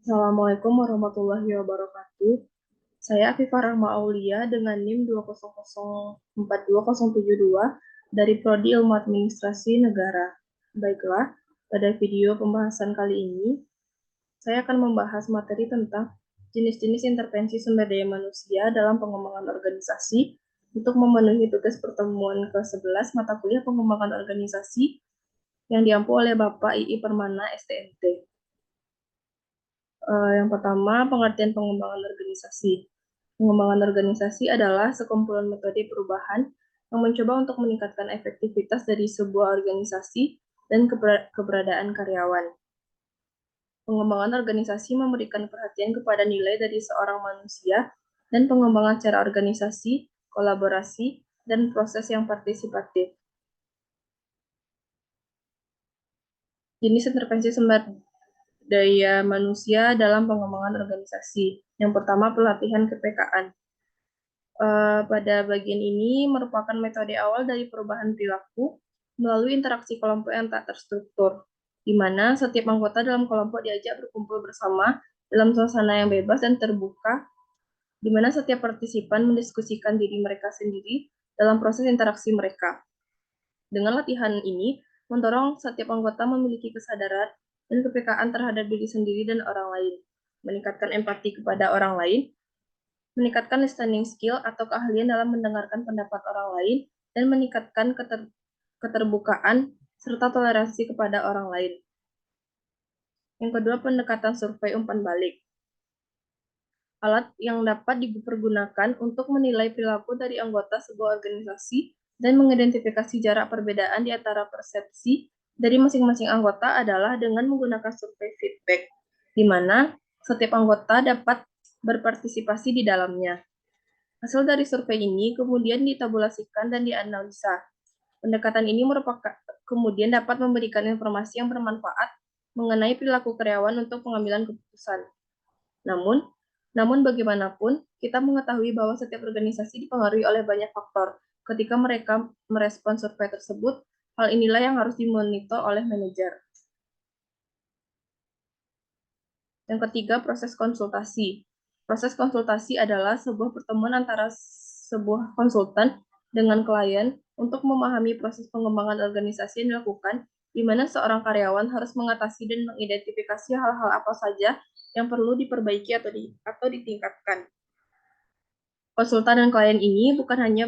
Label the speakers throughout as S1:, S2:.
S1: Assalamualaikum warahmatullahi wabarakatuh. Saya Afifah Rahma Aulia dengan NIM 200420772 dari Prodi Ilmu Administrasi Negara. Baiklah, pada video pembahasan kali ini, saya akan membahas materi tentang jenis-jenis intervensi sumber daya manusia dalam pengembangan organisasi untuk memenuhi tugas pertemuan ke-11 mata kuliah pengembangan organisasi yang diampu oleh Bapak II Permana, STMT. Yang pertama, pengertian pengembangan organisasi. Pengembangan organisasi adalah sekumpulan metode perubahan yang mencoba untuk meningkatkan efektivitas dari sebuah organisasi dan keberadaan karyawan. Pengembangan organisasi memberikan perhatian kepada nilai dari seorang manusia dan pengembangan cara organisasi, kolaborasi, dan proses yang partisipatif. Jenis intervensi sumber daya manusia dalam pengembangan organisasi. Yang pertama, pelatihan kepekaan. Pada bagian ini merupakan metode awal dari perubahan perilaku melalui interaksi kelompok yang tak terstruktur, di mana setiap anggota dalam kelompok diajak berkumpul bersama dalam suasana yang bebas dan terbuka, di mana setiap partisipan mendiskusikan diri mereka sendiri dalam proses interaksi mereka. Dengan latihan ini, mendorong setiap anggota memiliki kesadaran dan kepekaan terhadap diri sendiri dan orang lain, meningkatkan empati kepada orang lain, meningkatkan listening skill atau keahlian dalam mendengarkan pendapat orang lain, dan meningkatkan keterbukaan serta toleransi kepada orang lain. Yang kedua, pendekatan survei umpan balik. Alat yang dapat dipergunakan untuk menilai perilaku dari anggota sebuah organisasi dan mengidentifikasi jarak perbedaan di antara persepsi dari masing-masing anggota adalah dengan menggunakan survei feedback, di mana setiap anggota dapat berpartisipasi di dalamnya. Hasil dari survei ini kemudian ditabulasikan dan dianalisa. Pendekatan ini kemudian dapat memberikan informasi yang bermanfaat mengenai perilaku karyawan untuk pengambilan keputusan. Namun bagaimanapun, kita mengetahui bahwa setiap organisasi dipengaruhi oleh banyak faktor. Ketika mereka merespon survei tersebut, hal inilah yang harus dimonitor oleh manajer. Yang ketiga, proses konsultasi. Proses konsultasi adalah sebuah pertemuan antara sebuah konsultan dengan klien untuk memahami proses pengembangan organisasi yang dilakukan, di mana seorang karyawan harus mengatasi dan mengidentifikasi hal-hal apa saja yang perlu diperbaiki atau ditingkatkan. Konsultan dan klien ini bukan hanya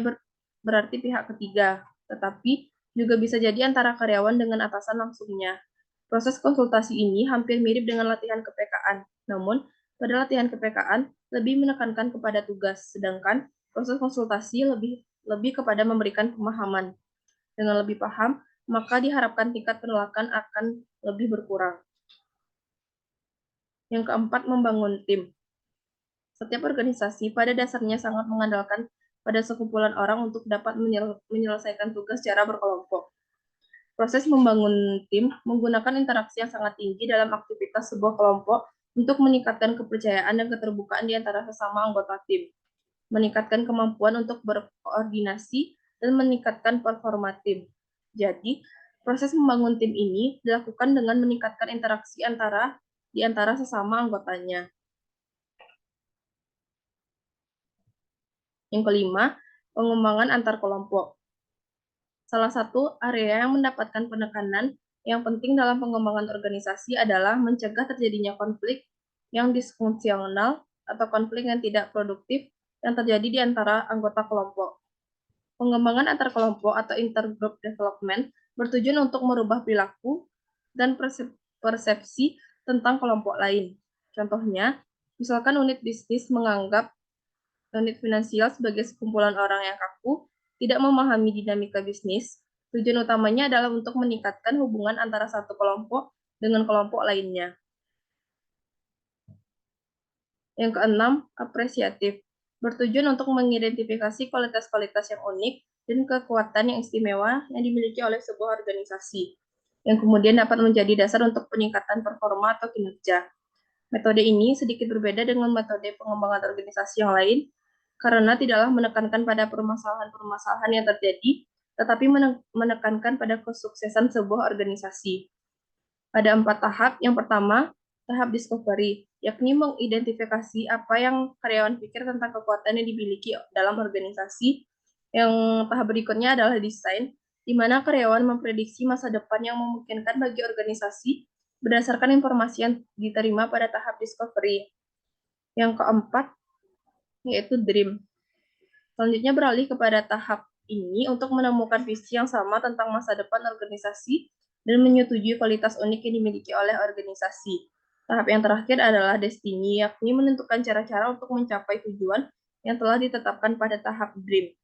S1: berarti pihak ketiga, tetapi juga bisa jadi antara karyawan dengan atasan langsungnya. Proses konsultasi ini hampir mirip dengan latihan kepekaan, namun pada latihan kepekaan lebih menekankan kepada tugas, sedangkan proses konsultasi lebih kepada memberikan pemahaman. Dengan lebih paham, maka diharapkan tingkat penolakan akan lebih berkurang. Yang keempat, membangun tim. Setiap organisasi pada dasarnya sangat mengandalkan pada sekumpulan orang untuk dapat menyelesaikan tugas secara berkelompok. Proses membangun tim menggunakan interaksi yang sangat tinggi dalam aktivitas sebuah kelompok untuk meningkatkan kepercayaan dan keterbukaan di antara sesama anggota tim, meningkatkan kemampuan untuk berkoordinasi, dan meningkatkan performa tim. Jadi, proses membangun tim ini dilakukan dengan meningkatkan interaksi di antara sesama anggotanya. Yang kelima, pengembangan antar kelompok. Salah satu area yang mendapatkan penekanan yang penting dalam pengembangan organisasi adalah mencegah terjadinya konflik yang disfungsional atau konflik yang tidak produktif yang terjadi di antara anggota kelompok. Pengembangan antar kelompok atau intergroup development bertujuan untuk merubah perilaku dan persepsi tentang kelompok lain. Contohnya, misalkan unit bisnis menganggap unit finansial sebagai sekumpulan orang yang kaku, tidak memahami dinamika bisnis. Tujuan utamanya adalah untuk meningkatkan hubungan antara satu kelompok dengan kelompok lainnya. Yang keenam, apresiatif. Bertujuan untuk mengidentifikasi kualitas-kualitas yang unik dan kekuatan yang istimewa yang dimiliki oleh sebuah organisasi, yang kemudian dapat menjadi dasar untuk peningkatan performa atau kinerja. Metode ini sedikit berbeda dengan metode pengembangan organisasi yang lain, karena tidaklah menekankan pada permasalahan-permasalahan yang terjadi, tetapi menekankan pada kesuksesan sebuah organisasi. Ada 4 tahap. Yang pertama, tahap discovery. yakni mengidentifikasi apa yang karyawan pikir tentang kekuatan yang dimiliki dalam organisasi. Yang tahap berikutnya adalah desain, di mana karyawan memprediksi masa depan yang memungkinkan bagi organisasi berdasarkan informasi yang diterima pada tahap discovery. Yang keempat, yaitu dream. Selanjutnya beralih kepada tahap ini untuk menemukan visi yang sama tentang masa depan organisasi dan menyetujui kualitas unik yang dimiliki oleh organisasi. Tahap yang terakhir adalah destiny, yakni menentukan cara-cara untuk mencapai tujuan yang telah ditetapkan pada tahap dream.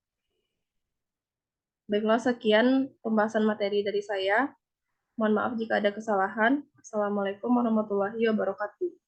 S1: Baiklah, sekian pembahasan materi dari saya. Mohon maaf jika ada kesalahan. Assalamualaikum warahmatullahi wabarakatuh.